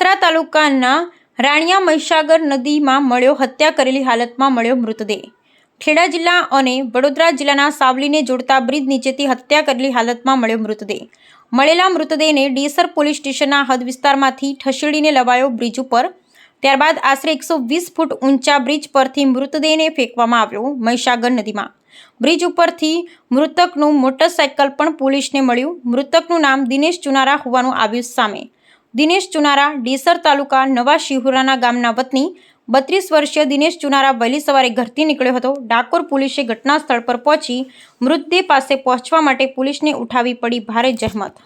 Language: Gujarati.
બળોદરા તાલુકાના રાણિયા મહીસાગર નદીમાં મળ્યો હત્યા કરેલી હાલતમાં મળ્યો મૃતદેહ। ખેડા જિલ્લા અને વડોદરા જિલ્લાના સાવલીને જોડતા બ્રિજ નીચેથી હત્યા કરેલી હાલતમાં મળ્યો મૃતદેહ। મળેલા મૃતદેહને ડીસર પોલીસ સ્ટેશનના હદ વિસ્તારમાંથી ખસેડીને લવાયો બ્રિજ ઉપર। ત્યારબાદ આશરે 120 ફૂટ ઊંચા બ્રિજ પરથી મૃતદેહને ફેંકવામાં આવ્યો મહીસાગર નદીમાં। બ્રિજ ઉપરથી મૃતકનું મોટરસાઇકલ પણ પોલીસને મળ્યું। મૃતકનું નામ દિનેશ ચુનારા હોવાનું આવ્યું સામે। દિનેશ ચુનારા ડીસર તાલુકા નવા શિહોરાના ગામના વતની 32 વર્ષીય દિનેશ ચુનારા વહેલી સવારે ઘરથી નીકળ્યો હતો। ડાકોર પોલીસે ઘટના સ્થળ પર પહોંચી મૃતદેહ પાસે પહોંચવા માટે પોલીસને ઉઠાવી પડી ભારે જહેમત।